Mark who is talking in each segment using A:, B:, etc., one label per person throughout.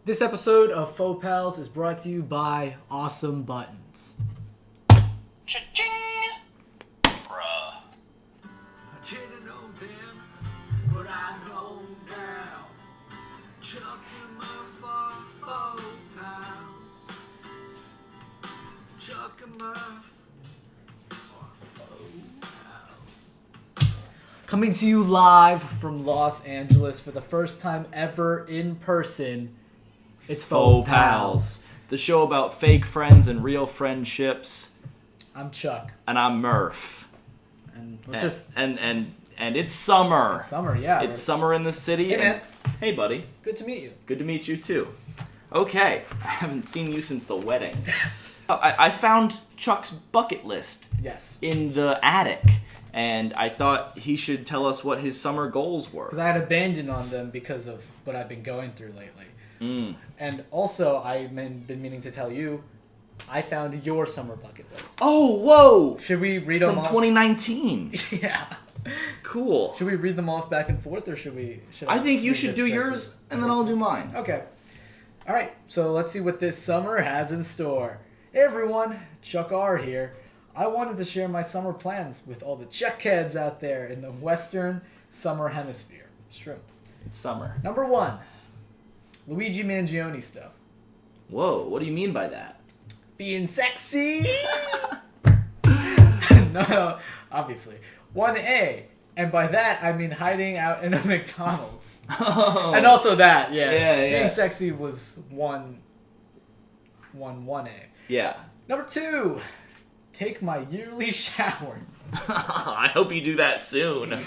A: This episode of Faux Pals is brought to you by Awesome Buttons.
B: Cha-ching! Bruh.
C: I didn't know then, but I know now. Chuck and Murph are faux pals. Chuck and Murph are faux pals.
A: Coming to you live from Los Angeles for the first time ever in person. It's
B: Faux Pals, the show about fake friends and real friendships.
A: I'm Chuck.
B: And I'm Murph.
A: And let's just...
B: And it's summer.
A: It's summer, yeah.
B: It's summer in the city.
A: Hey, man.
B: Hey, buddy.
A: Good to meet you.
B: Good to meet you, too. Okay. I haven't seen you since the wedding. I found Chuck's bucket list
A: Yes.
B: in the attic, and I thought he should tell us what his summer goals were.
A: Because I had abandoned on them because of what I've been going through lately. And also, I've been meaning to tell you, I found your summer bucket list.
B: Oh, whoa!
A: Should we read them
B: From
A: off?
B: 2019.
A: Yeah.
B: Cool.
A: Should we read them off back and forth, or should
B: I think you
A: read
B: should
A: this
B: do
A: straight
B: yours,
A: to-
B: and then I'll do mine.
A: Okay. All right. So let's see what this summer has in store. Hey everyone, Chuck R here. I wanted to share my summer plans with all the Chuckheads out there in the Western Summer Hemisphere. It's true.
B: It's summer.
A: Number 1, Luigi Mangione stuff.
B: Whoa, what do you mean by that?
A: Being sexy. No, obviously. 1A. And by that, I mean hiding out in a McDonald's.
B: Oh.
A: And also that, yeah.
B: Yeah.
A: Being sexy was 1A.
B: Yeah.
A: Number 2, take my yearly shower.
B: I hope you do that soon.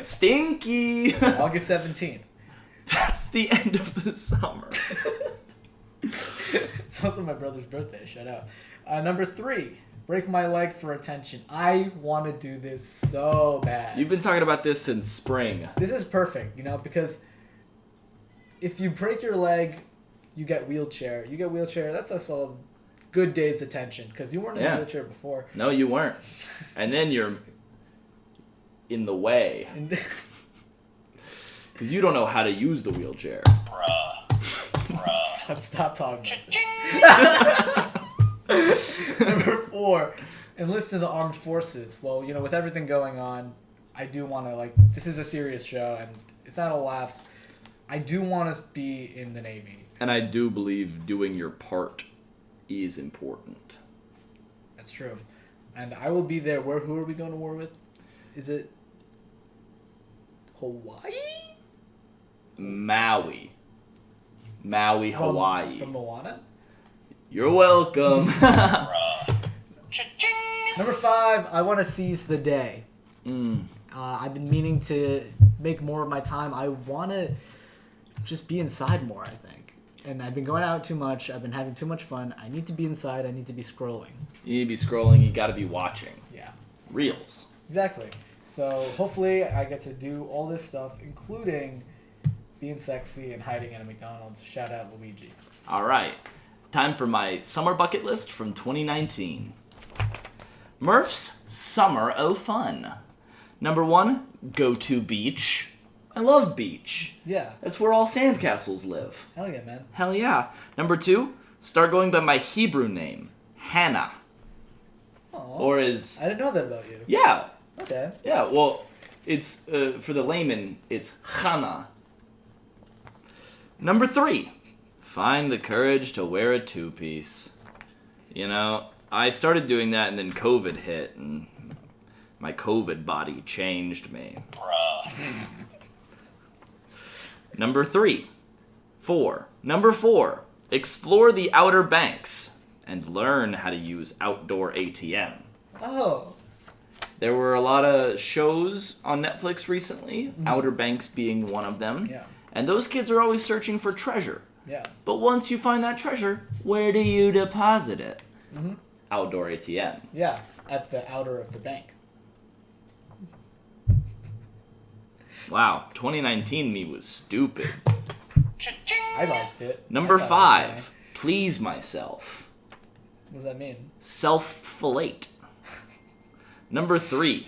B: Stinky.
A: August 17th.
B: That's the end of the summer.
A: It's also my brother's birthday. Shout out. Number 3, break my leg for attention. I want to do this so bad.
B: You've been talking about this since spring.
A: This is perfect, because if you break your leg, you get wheelchair. That's a solid good day's attention, because you weren't in a wheelchair before.
B: No, you weren't. And then you're in the way. Because you don't know how to use the wheelchair.
A: Let's stop talking about this. Number 4, enlist in the armed forces. Well, with everything going on, I do want to, this is a serious show, and it's not all laughs. I do want to be in the Navy.
B: And I do believe doing your part is important.
A: That's true. And I will be there. Who are we going to war with? Is it Hawaii?
B: Maui, Hawaii.
A: From Moana?
B: You're welcome.
A: Number 5, I want to seize the day. I've been meaning to make more of my time. I want to just be inside more, I think. And I've been going out too much. I've been having too much fun. I need to be inside. I need to be scrolling.
B: You need to be scrolling. You got to be watching.
A: Yeah.
B: Reels.
A: Exactly. So hopefully I get to do all this stuff, including being sexy and hiding at a McDonald's. Shout out Luigi.
B: All right. Time for my summer bucket list from 2019. Murph's Summer O Fun. Number 1, go to beach. I love beach.
A: Yeah.
B: That's where all sandcastles live.
A: Hell yeah, man.
B: Hell yeah. Number 2, start going by my Hebrew name, Hannah.
A: Aw.
B: Or is...
A: I didn't know that about you.
B: Yeah.
A: Okay.
B: Yeah, well, it's, for the layman, it's Hannah. Number 3, find the courage to wear a two-piece. I started doing that and then COVID hit, and my COVID body changed me. Number 4, explore the Outer Banks and learn how to use outdoor ATM.
A: Oh.
B: There were a lot of shows on Netflix recently, Outer Banks being one of them.
A: Yeah.
B: And those kids are always searching for treasure.
A: Yeah.
B: But once you find that treasure, where do you deposit it? Outdoor ATM.
A: Yeah. At the outer of the bank.
B: Wow, 2019 me was stupid.
A: I liked it.
B: Number
A: I thought it was
B: 5, please myself.
A: funny. What does that mean?
B: Self-fillate. Number 3,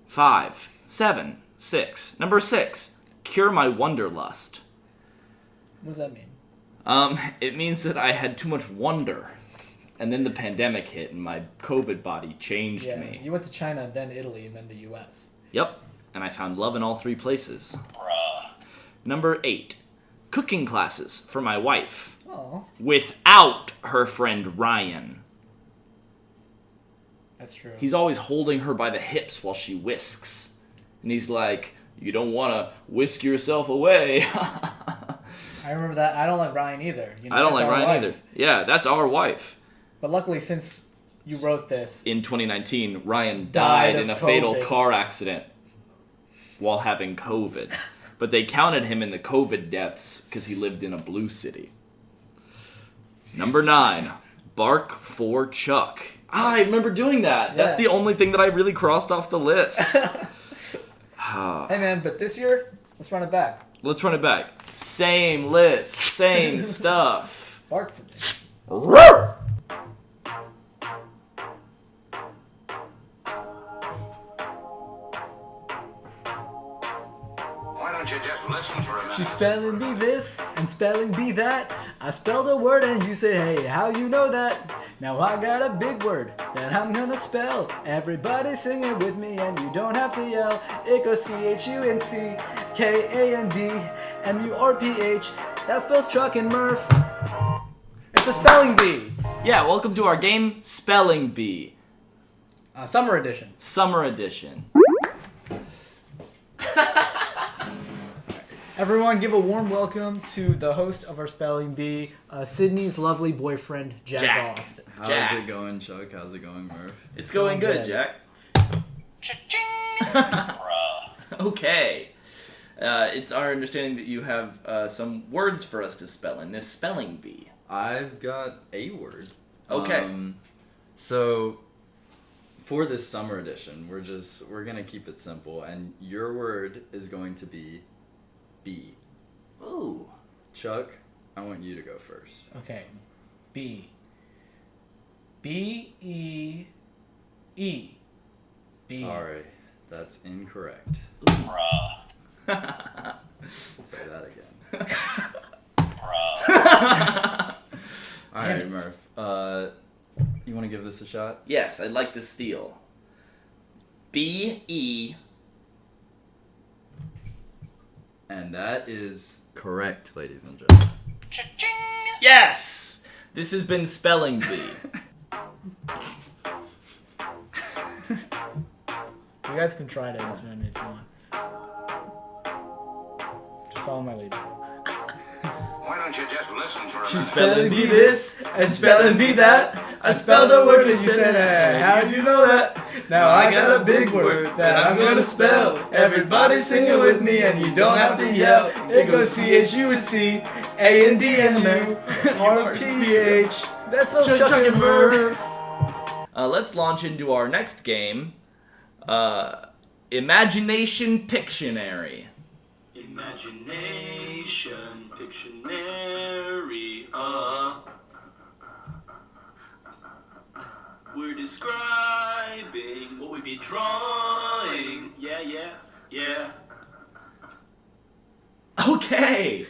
B: 5, 7, 6. Number 6, cure my wanderlust.
A: What does that mean?
B: It means that I had too much wonder. And then the pandemic hit and my COVID body changed
A: Yeah,
B: me.
A: you went to China, then Italy, and then the U.S.
B: Yep. And I found love in all 3 places. Number 8. Cooking classes for my wife.
A: Oh,
B: Without her friend Ryan.
A: that's true.
B: He's always holding her by the hips while she whisks. And he's like, you don't want to whisk yourself away.
A: I remember that. I don't like Ryan either. You know,
B: I don't
A: that's
B: like
A: our
B: Ryan
A: wife.
B: either. Yeah, that's our wife.
A: But luckily, since you wrote this,
B: In 2019, Ryan
A: Died
B: died
A: of
B: in a fatal
A: COVID.
B: car accident while having COVID. But they counted him in the COVID deaths because he lived in a blue city. Number 9, bark for Chuck. I remember doing that. That's
A: Yeah.
B: the only thing that I really crossed off the list.
A: hey man, but this year, let's run it back.
B: Let's run it back. Same list, same stuff.
A: Bark for me.
B: Roar!
C: Why don't you just listen for a minute?
A: She's spelling bee this and spelling bee that. I spelled a word and you say, hey, how you know that? Now I got a big word that I'm gonna spell. Everybody sing it with me and you don't have to yell. It goes CHUNT, KAND, MURPH. That spells Chuck and Murph. It's a spelling bee.
B: Yeah, welcome to our game, Spelling Bee.
A: Summer edition.
B: Summer Edition.
A: Everyone, give a warm welcome to the host of our spelling bee, Sydney's lovely boyfriend, Jack Austin.
D: How's
B: Jack.
D: it going, Chuck? How's it going, Murph?
B: It's going good,
A: Good.
B: Jack. Okay. It's our understanding that you have some words for us to spell in this spelling bee.
D: I've got a word.
B: Okay.
D: So for this summer edition, we're gonna keep it simple, and your word is going to be bee.
B: Ooh.
D: Chuck, I want you to go first.
A: Okay. B. B-E-E. B.
D: Sorry, that's incorrect. Say that again. All
A: Damn
D: right,
A: it.
D: Murph. You want to give this a shot?
B: Yes, I'd like to steal. B-E.
D: And that is correct, ladies and gentlemen.
B: Yes! This has been Spelling Bee.
A: You guys can try it at if you want. Just follow my lead.
C: Why don't you just listen for a
A: She's
C: minute?
A: spelling bee this and spelling bee that. I spelled a word and you said, hey, how do you know that? Now I got a big word that I'm gonna spell. Everybody sing it with me and you don't have to yell. It goes CHUNT, ANDMURPH. That's Chuck and Murph.
B: Let's launch into our next game. Imagination Pictionary.
E: Imagination, Pictionary, we're describing what we be drawing. Yeah.
B: Okay.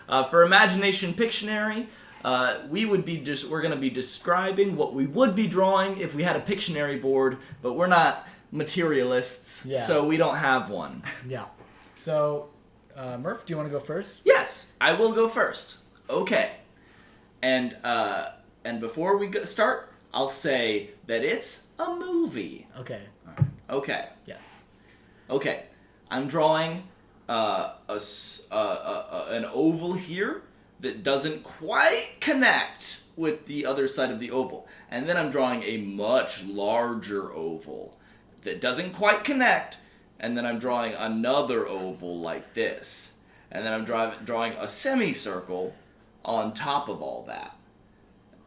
B: For Imagination Pictionary, we're gonna be describing what we would be drawing if we had a Pictionary board, but we're not materialists,
A: Yeah.
B: so we don't have one.
A: Yeah. So, Murph, do you want to go first?
B: Yes, I will go first. Okay. And before we start, I'll say that it's a movie.
A: Okay.
B: Okay.
A: Yes.
B: Okay. I'm drawing an oval here that doesn't quite connect with the other side of the oval. And then I'm drawing a much larger oval that doesn't quite connect. And then I'm drawing another oval like this. And then I'm drawing a semicircle on top of all that.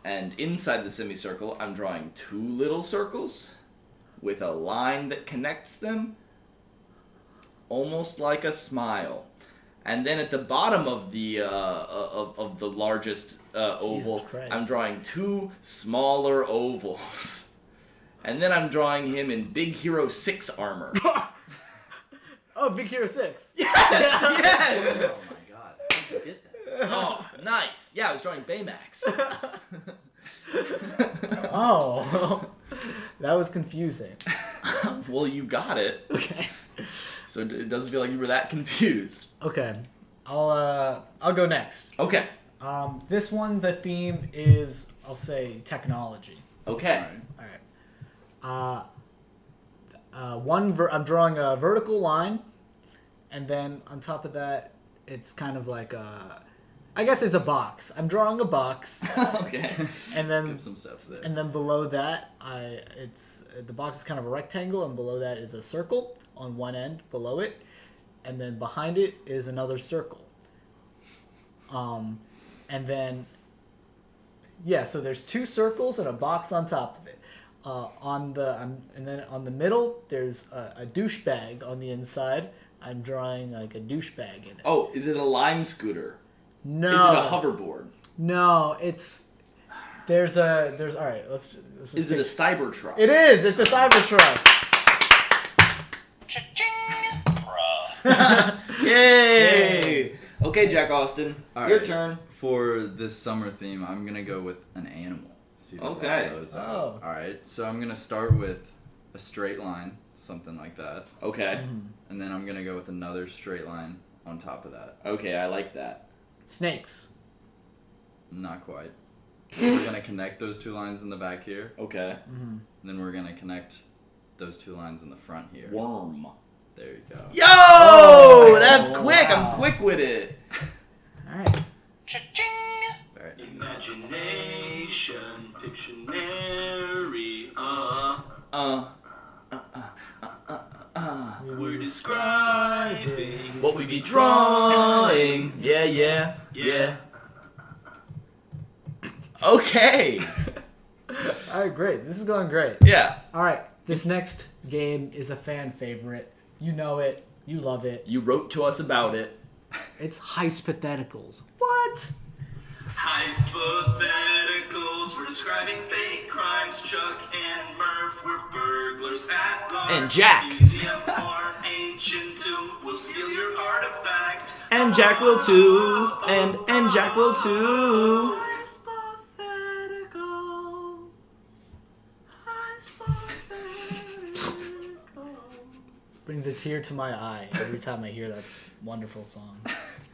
B: And inside the semicircle, I'm drawing 2 little circles with a line that connects them, almost like a smile. And then at the bottom of the largest oval,
A: Jesus Christ.
B: I'm drawing 2 smaller ovals. And then I'm drawing him in Big Hero 6 armor.
A: Oh, Big Hero 6.
B: Yes!
D: Oh my god. How'd you get that?
B: Oh, Nice. Yeah, I was drawing Baymax.
A: Oh, that was confusing.
B: Well, you got it.
A: Okay.
B: So it doesn't feel like you were that confused.
A: Okay. I'll go next.
B: Okay.
A: This one, the theme is, I'll say, technology.
B: Okay.
A: All right. I'm drawing a vertical line, and then on top of that, it's kind of like I guess it's a box. I'm drawing a box,
B: Okay.
A: and then
D: Skip some steps there.
A: and then below that, the box is kind of a rectangle, and below that is a circle on one end below it, and then behind it is another circle. And then so there's two circles and a box on top of it. And then on the middle there's a douchebag on the inside. I'm drawing like a douchebag in it.
B: Oh, is it a lime scooter?
A: No.
B: Is it a hoverboard?
A: No, there's all right. Let's
B: Is it a Cybertruck?
A: It is. It's a Cybertruck.
B: Yay! Okay, Jack Austin,
D: All
B: your
D: right.
B: turn.
D: For this summer theme, I'm gonna go with an animal. See what
B: Okay.
D: those are.
A: Oh.
D: All right. So I'm gonna start with a straight line, something like that,
B: Okay.
D: and then I'm gonna go with another straight line on top of that.
B: Okay, I like that.
A: Snakes.
D: Not quite. We're gonna connect those two lines in the back here,
B: Okay.
D: and then we're gonna connect those two lines in the front here.
B: Worm.
D: There you go.
B: Yo! That's quick!
A: wow.
B: I'm quick with it.
A: All right.
D: All right.
E: Imagination, Pictionary, we're describing
B: What we be drawing. Yeah, yeah, yeah. Okay.
A: All right, great. This is going great.
B: Yeah.
A: All right, this next game is a fan favorite. You know it. You love it.
B: You wrote to us about it.
A: It's Heistpatheticals. What?
E: heist patheticals. We're describing fake crimes. Chuck and Murph were burglars at large.
B: And Jack.
E: Museum or ancient tomb will steal your artifact.
B: And Jack will too. And Jack will too.
E: Heist patheticals. Heist patheticals.
A: Brings a tear to my eye every time I hear that wonderful song.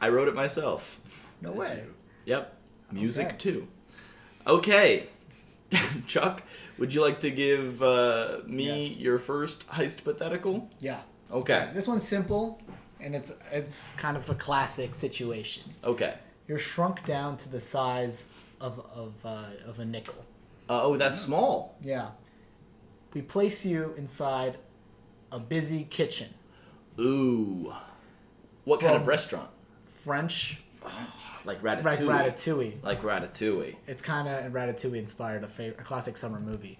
B: I wrote it myself.
A: No way.
B: Yep. Music
A: Okay.
B: too. Okay. Chuck, would you like to give me
A: Yes.
B: your first heist pathetical?
A: Yeah.
B: Okay.
A: This one's simple, and it's kind of a classic situation.
B: Okay.
A: You're shrunk down to the size of a nickel.
B: Oh, that's small.
A: Yeah. We place you inside a busy kitchen.
B: Ooh. What kind of
A: From-
B: restaurant?
A: French,
B: Like
A: like
B: Ratatouille.
A: Ratatouille.
B: Like Ratatouille.
A: It's kind of Ratatouille inspired a classic summer movie.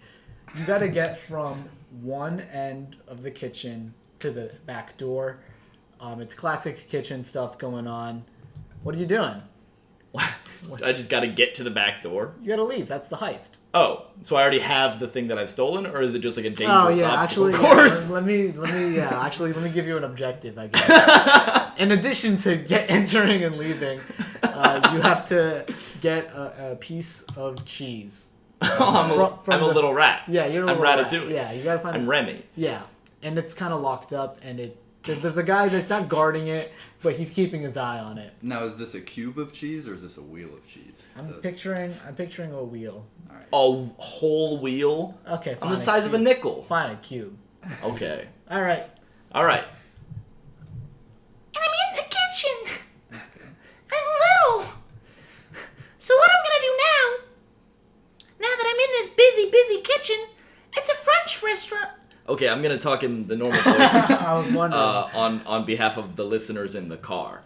A: You got to get from one end of the kitchen to the back door. It's classic kitchen stuff going on. What are you doing?
B: I just got to get to the back door.
A: You got to leave. That's the heist.
B: Oh, so I already have the thing that I've stolen, or is it just like a dangerous obstacle
A: actually,
B: course?
A: let me give you an objective. I guess. In addition to entering and leaving, you have to get a piece of cheese.
B: I'm
A: from
B: a
A: the-
B: little rat.
A: Yeah, you're a
B: I'm
A: little rat.
B: Ratatouille.
A: Yeah, you gotta find.
B: I'm Remy.
A: Yeah, and it's kind of locked up, and there's a guy that's not guarding it, but he's keeping his eye on it.
D: Now, is this a cube of cheese or is this a wheel of cheese?
A: I'm
D: So-
A: picturing a wheel.
D: All right.
B: A whole wheel
A: Okay, fine.
B: on the size of a
A: cube.
B: nickel.
A: Fine, a cube.
B: Okay.
A: All right.
B: All right.
F: And I'm in the kitchen. I'm little. So what I'm gonna do now that I'm in this busy kitchen, it's a French restaurant.
B: Okay, I'm gonna talk in the normal voice
A: I was wondering
B: on behalf of the listeners in the car.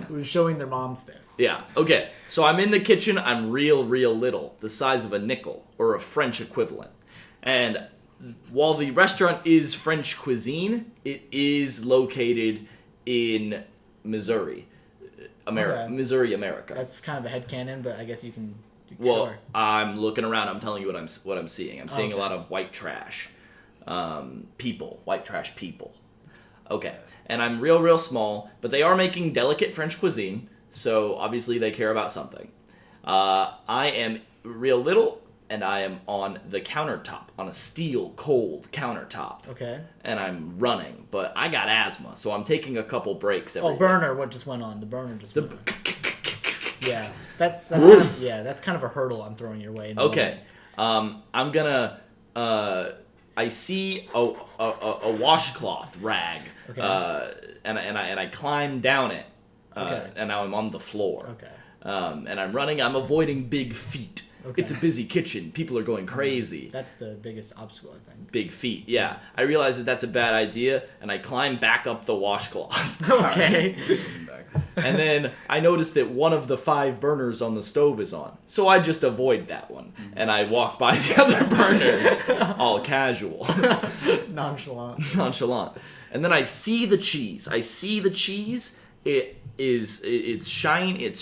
A: who's showing their moms this.
B: Yeah. Okay. So I'm in the kitchen. I'm real little, the size of a nickel or a French equivalent. And while the restaurant is French cuisine, it is located in Missouri,
A: Okay.
B: Missouri, America.
A: That's kind of a headcanon, but I guess you can.
B: Well,
A: Sure.
B: I'm looking around. I'm telling you what I'm seeing. I'm seeing a
A: Okay.
B: lot of white trash, white trash people. Okay, and I'm real small, but they are making delicate French cuisine. So obviously they care about something. I am real little, and I am on the countertop, on a steel, cold countertop.
A: Okay.
B: And I'm running, but I got asthma, so I'm taking a couple breaks every
A: Oh, burner! What just went on? The burner just went on.
B: The
A: Yeah, that's kind of a hurdle I'm throwing your way. In the
B: Okay. I'm gonna. I see a washcloth rag.
A: Okay.
B: And I climb down it.
A: Okay.
B: And now I'm on the floor.
A: Okay.
B: And I'm running. I'm avoiding big feet.
A: Okay.
B: It's a busy kitchen. People are going crazy.
A: That's the biggest obstacle, I think.
B: Big feet. Yeah. I realize that that's a bad idea, and I climb back up the washcloth.
A: Okay.
B: And then I notice that one of the 5 burners on the stove is on. So I just avoid that one. And I walk by the other burners, all casual. Nonchalant. And then I see the cheese. It's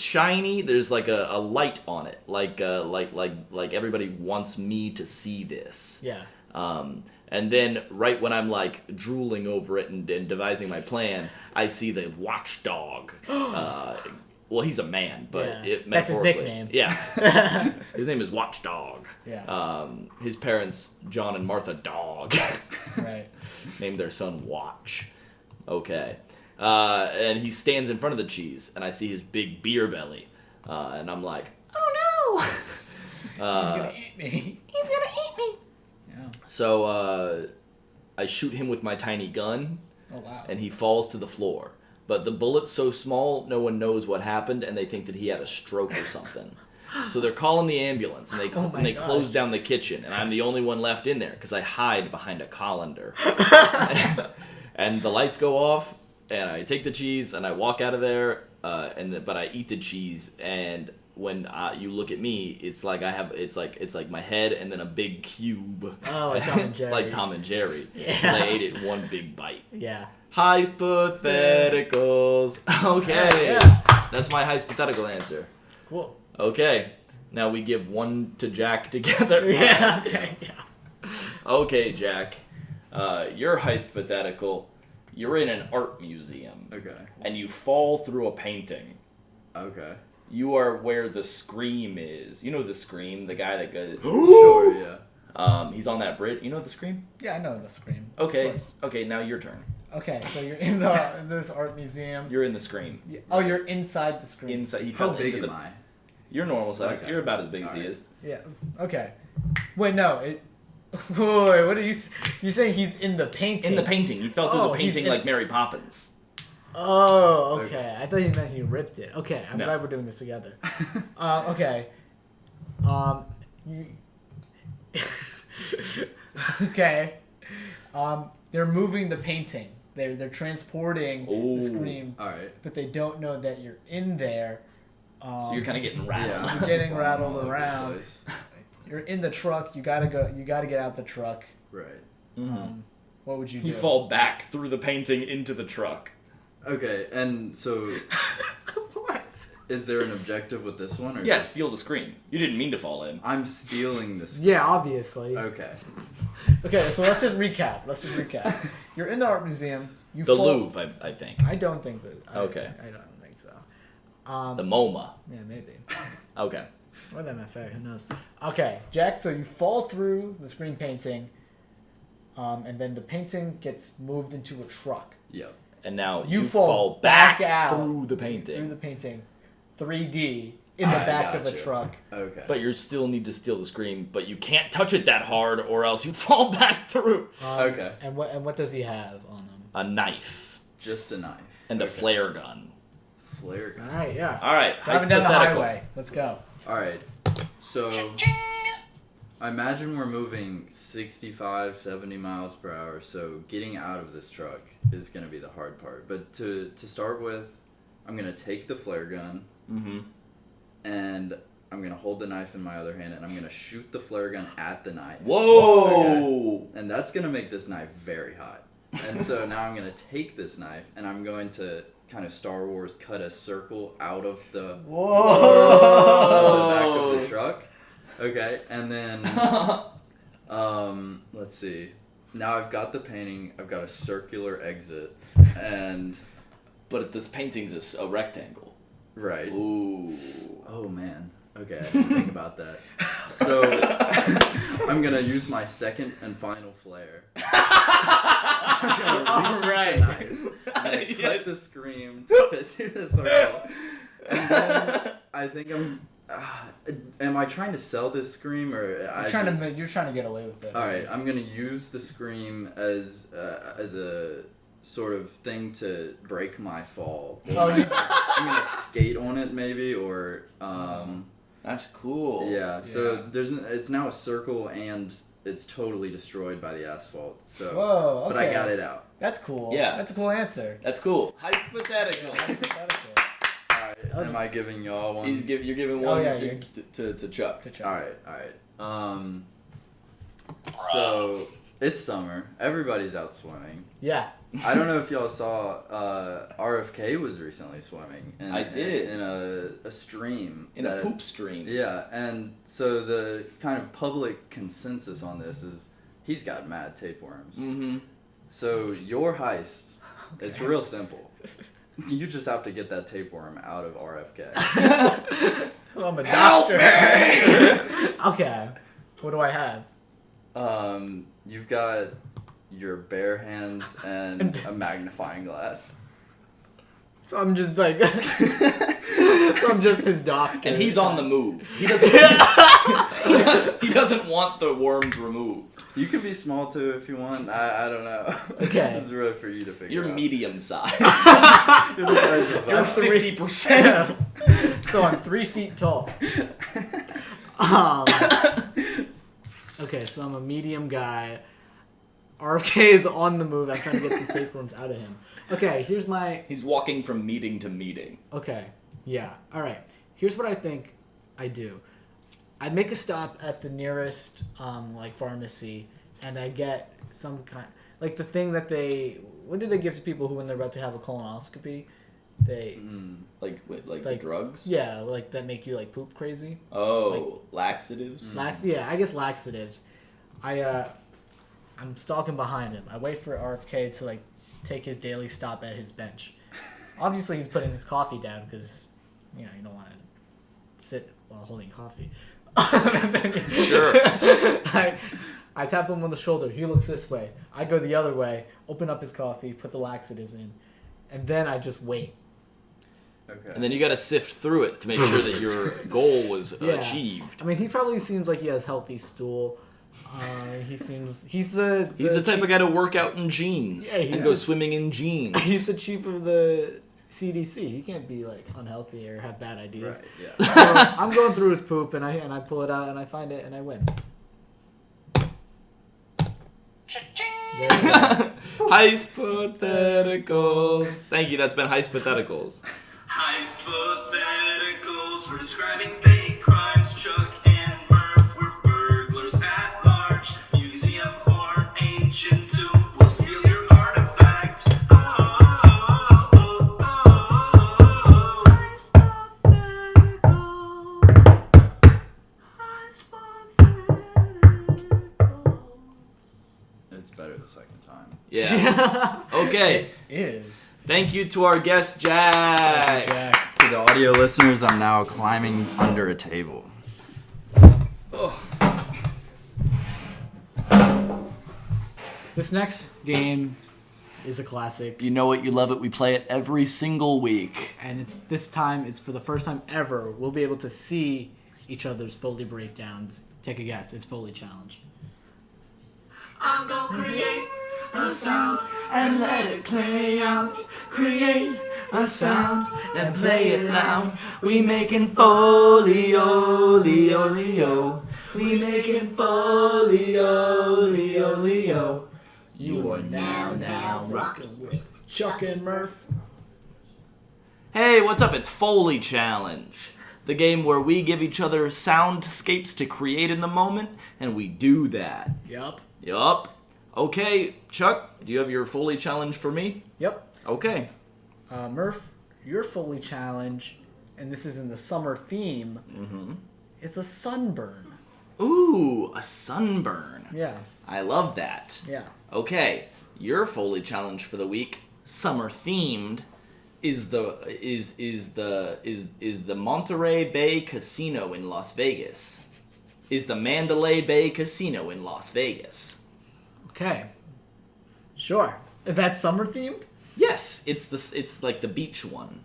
B: shiny. There's like a light on it. Like everybody wants me to see this.
A: Yeah.
B: And then right when I'm like drooling over it and devising my plan, I see the watchdog. Well, he's a man, but
A: Yeah. That's his
B: metaphorically.
A: nickname.
B: Yeah. His name is Watchdog.
A: Yeah.
B: His parents, John and Martha Dog,
A: Right.
B: named their son Watch. Okay. And he stands in front of the cheese, and I see his big beer belly. And I'm like,
F: Oh
A: He's gonna eat me.
F: no! He's gonna eat me.
A: Yeah.
B: so I shoot him with my tiny gun,
A: Oh wow.
B: and he falls to the floor. But the bullet's so small, no one knows what happened, and they think that he had a stroke or something. So they're calling the ambulance, and they
A: gosh.
B: close down the kitchen, and I'm the only one left in there because I hide behind a colander. And the lights go off, and I take the cheese, and I walk out of there, but I eat the cheese, and when you look at me, it's like it's like my head and then a big cube.
A: Oh, like Tom and Jerry.
B: Like Tom and Jerry.
A: Yeah.
B: And I ate it in one big bite.
A: Yeah.
B: Hypotheticals. Okay.
A: Yeah.
B: That's my hypothetical answer.
A: Cool.
B: Okay. Now we give one to Jack together.
A: Yeah. Okay. Yeah.
B: Okay, Jack. Your hypothetical. You're in an art museum.
D: Okay.
B: And you fall through a painting.
D: Okay.
B: You are where the Scream is. You know the Scream, the guy that goes.
D: Sure, yeah.
B: He's on that bridge. You know the Scream?
A: Yeah, I know the Scream.
B: Okay.
A: Of course.
B: Okay. Now your turn.
A: Okay, so you're in this art museum.
B: You're in the Scream.
A: Oh, you're inside the Scream.
B: Inside. He
D: How
B: fell
D: big
B: into
D: am
B: the.
D: I?
B: You're normal size.
D: Okay.
B: You're about as big as he
D: Alright.
B: is.
A: Yeah. Okay. Wait, no. Wait, what are you? You're saying he's in the painting?
B: In the painting. He fell through
A: Oh,
B: the
A: he's
B: painting
A: in-
B: like Mary Poppins.
A: Oh, okay. I thought you meant he ripped it. Okay, I'm
B: No.
A: glad we're doing this together. Okay. You... okay. They're moving the painting. They're transporting
B: Ooh.
A: the Scream,
D: Alright.
A: but they don't know that you're in there.
B: So you're kind of getting rattled.
D: Yeah.
A: You're getting
D: Falling
A: rattled
D: all over the
A: around.
D: place.
A: You're in the truck. You gotta go. You gotta get out the truck.
D: Right.
A: What would you do?
B: You fall back through the painting into the truck.
D: Okay, and so
A: What?
D: is there an objective with this one? Or
B: Yeah,
D: just-
B: steal the Scream. You didn't mean to fall in.
D: I'm stealing this.
A: Yeah, obviously.
D: Okay.
A: Okay, so let's just recap. You're in the art museum. You
B: The
A: fall-
B: Louvre, I think.
A: I don't think that.
B: Okay.
A: I don't think so.
B: The MoMA.
A: Yeah, maybe.
B: Okay.
A: Or that MFA, who knows? Okay, Jack, so you fall through the Scream painting, and then the painting gets moved into a truck.
D: Yep.
B: And now
A: You
B: you
A: fall
B: fall
A: back
B: back
A: out
B: through the painting.
A: Through the painting. 3D in the
D: I
A: back of the
D: gotcha.
A: truck.
D: Okay.
B: But you still need to steal the Scream, but you can't touch it that hard or else you fall back through.
D: Okay.
A: And what does he have on him?
B: A knife
D: Just a knife.
B: and a
D: Okay.
B: flare gun.
D: Flare gun.
A: All right, yeah.
B: All right,
A: Driving down the
B: hypothetical.
A: highway. Let's go.
D: Alright. So I imagine we're moving 65, 70 miles per hour, so getting out of this truck is going to be the hard part. But to start with, I'm going to take the flare gun, and I'm going to hold the knife in my other hand, and I'm going to shoot the flare gun at the knife.
B: Whoa!
D: And that's going to make this knife very hot. And so now I'm going to take this knife, and I'm going to kind of Star Wars cut a circle out of the, the back of the truck. Okay, and then let's see. Now I've got the painting. I've got a circular exit, and
B: But this painting's a rectangle.
D: Right.
B: Ooh.
D: Oh man. Okay, I didn't think about that. So I'm gonna use my second and final flare.
A: All right.
D: I'm gonna cut the scream to fit through the circle. And then I think am I trying to sell this scream or
A: You're trying to get away with it.
D: All right, I'm gonna use the scream as a sort of thing to break my fall.
A: Oh,
D: I'm gonna skate on it maybe, or
B: That's cool.
D: yeah. So it's now a circle and it's totally destroyed by the asphalt. So,
A: Whoa,
D: but I
A: okay.
D: got it out.
A: That's cool.
B: Yeah.
A: That's a cool answer.
B: That's cool. Hypothetical.
D: All right, am I giving y'all one?
B: You're giving one
A: yeah.
B: to Chuck.
D: All right. So it's summer. Everybody's out swimming.
A: Yeah.
D: I don't know if y'all saw RFK was recently swimming.
B: I did.
D: In a stream.
B: In a poop stream.
D: Yeah, and so the kind of public consensus on this is he's got mad tapeworms.
B: Mm-hmm.
D: So your heist, it's real simple. You just have to get that tapeworm out of RFK.
A: Well, I'm a doctor. Okay. What do I have?
D: You've got your bare hands and a magnifying glass.
A: So I'm just like, so I'm just his doctor.
B: And he's on the move. He doesn't. He doesn't want the worms removed.
D: You can be small too if you want. I don't know.
A: Okay.
D: This is really for you to figure
B: You're
D: out.
B: medium size.
D: You're the size of
B: You're
D: us.
B: 50%.
A: So I'm 3 feet tall. Okay, so I'm a medium guy. RFK is on the move. I'm trying to get these tapeworms out of him. Okay, here's my...
B: He's walking from meeting to meeting.
A: Okay, yeah. All right. Here's what I think I do. I make a stop at the nearest, pharmacy, and I get some kind... Like, the thing that they... What do they give to people who, when they're about to have a colonoscopy, they...
B: Like the drugs?
A: Yeah, like, that make you, like, poop crazy.
B: Oh, laxatives?
A: Yeah, I guess laxatives. I'm stalking behind him. I wait for RFK to take his daily stop at his bench. Obviously, he's putting his coffee down because, you don't want to sit while holding coffee.
B: Sure.
A: I tap him on the shoulder. He looks this way. I go the other way, open up his coffee, put the laxatives in, and then I just wait.
D: Okay.
B: And then you got to sift through it to make sure that your goal was achieved.
A: I mean, he probably seems like he has healthy stool. He's the
B: type of guy to work out in jeans and go swimming in jeans.
A: He's the chief of the CDC. He can't be unhealthy or have bad ideas.
D: Right, yeah.
A: So I'm going through his poop and I pull it out and I find it and I win.
B: Heist Patheticals. Thank you. That's been Heist Patheticals.
E: Heist patheticals, we're describing fake crimes. Chuck and Murph were burglars at large. Museum or ancient tomb will steal your artifact. Heist patheticals.
D: It's better the second time.
B: Yeah. Okay.
A: It is.
B: Thank you to our guest, Jack.
A: Jack.
D: To the audio listeners, I'm now climbing under a table.
A: This next game is a classic.
B: You know it, you love it. We play it every single week.
A: And it's for the first time ever, we'll be able to see each other's Foley breakdowns. Take a guess. It's Foley Challenge.
E: I'm gonna create a sound and let it play out. Create a sound and play it loud. We making folio, leo, leo. We making folio, leo, leo. You are now rocking with
A: Chuck and Murph.
B: Hey, what's up? It's Foley Challenge. The game where we give each other soundscapes to create in the moment, and we do that.
A: Yup.
B: Okay, Chuck, do you have your Foley Challenge for me?
A: Yep.
B: Okay.
A: Murph, your Foley Challenge, and this is in the summer theme, it's a sunburn.
B: Ooh, a sunburn.
A: Yeah.
B: I love that.
A: Yeah.
B: Okay, your Foley Challenge for the week, summer themed, is the Monterey Bay Casino in Las Vegas. Is the Mandalay Bay Casino in Las Vegas.
A: Okay. Sure. That's summer themed?
B: Yes, it's like the beach one.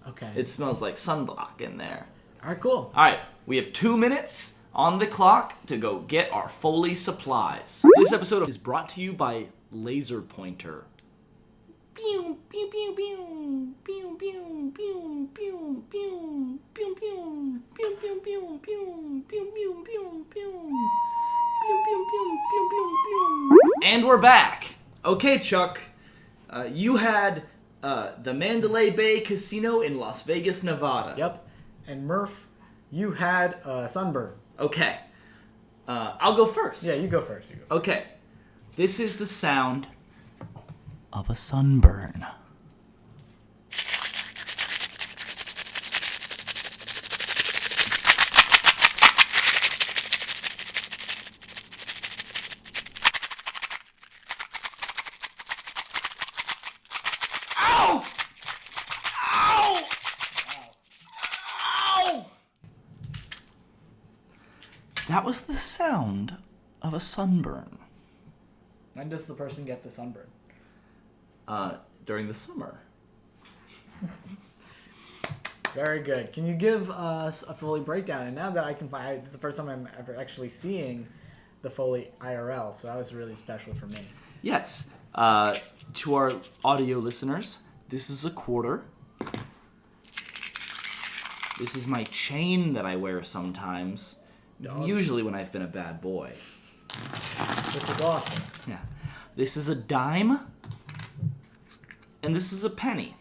A: Okay.
B: It smells like sunblock in there.
A: Alright, cool.
B: All right, we have 2 minutes on the clock to go get our Foley supplies. This episode is brought to you by Laser Pointer. Pew pew pew pew pew pew pew pew pew pew pew pew pew pew pew pew pew pew pew. And we're back. Okay, Chuck. You had the Mandalay Bay Casino in Las Vegas, Nevada.
A: Yep. And Murph, you had sunburn.
B: Okay. I'll go first.
A: Yeah, you go first.
B: Okay. This is the sound of a sunburn. Ow! Ow! Ow! That was the sound of a sunburn.
A: When does the person get the sunburn?
B: During the summer.
A: Very good. Can you give us a Foley breakdown? And now that I can find, it's the first time I'm ever actually seeing the Foley IRL, so that was really special for me.
B: Yes. To our audio listeners, this is a quarter. This is my chain that I wear sometimes. Usually when I've been a bad boy.
A: Which is awesome.
B: Yeah. This is a dime. And this is a penny.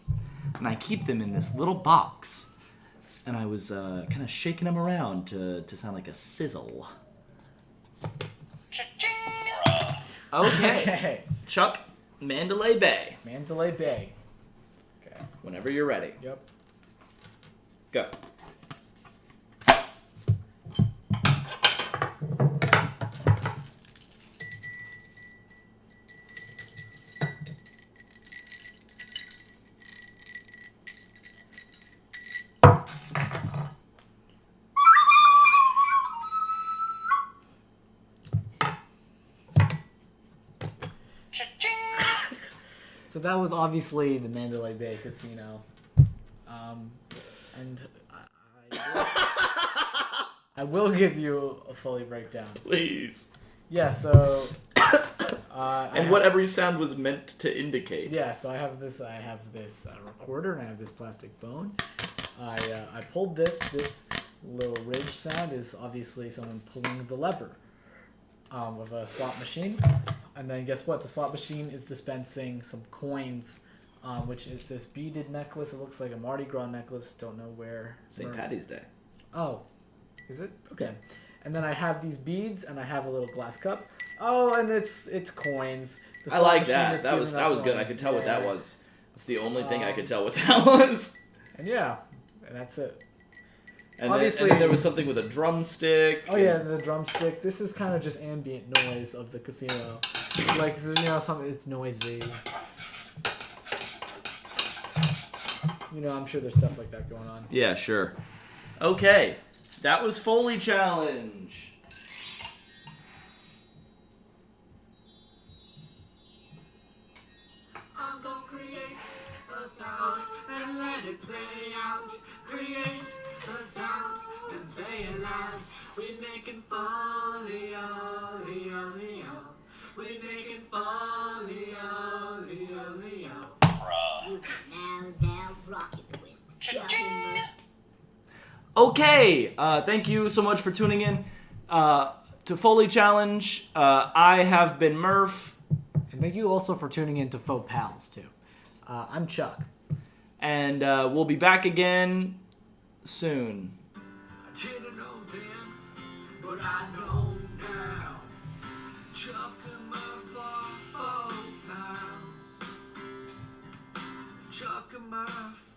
B: And I keep them in this little box. And I was kind of shaking them around to sound like a sizzle. Okay. Chuck, Mandalay Bay.
A: Mandalay Bay. Okay.
B: Whenever you're ready.
A: Yep.
B: Go.
A: So that was obviously the Mandalay Bay Casino. And I will give you a Foley breakdown.
B: Please.
A: Yeah, so...
B: And what every sound was meant to indicate.
A: Yeah, so I have this recorder and I have this plastic bone. I pulled this. This little ridge sound is obviously someone pulling the lever of a slot machine. And then guess what? The slot machine is dispensing some coins, which is this beaded necklace. It looks like a Mardi Gras necklace. Don't know where.
B: St. Patty's Day.
A: Oh, is it? Okay. And then I have these beads, and I have a little glass cup. Oh, and it's coins. The
B: I
A: slot
B: like
A: machine
B: that.
A: is
B: That was
A: giving out
B: good. I
A: coins.
B: could tell what that
A: Yeah.
B: was. It's the only thing I could tell what that was.
A: And yeah, and that's it.
B: And
A: Obviously-
B: then there was something with a drumstick.
A: Oh yeah, the drumstick. This is kind of just ambient noise of the casino. Like, something. It's noisy. I'm sure there's stuff like that going on.
B: Yeah, sure. Okay, that was Foley Challenge.
E: I'm gonna create a sound and let it play out. Create a sound and play it loud. We making folly, ollie, ollie, oh. We making folly, ollie, ollie, oh.
F: Now, rock it with Chuck and Murph.
B: Okay, thank you so much for tuning in to Foley Challenge. I have been Murph.
A: And thank you also for tuning in to Faux Pals too. I'm Chuck.
B: And we'll be back again soon.
E: I didn't know then, but I know now. Chuck and Murph are folk pals. Chuck and Murph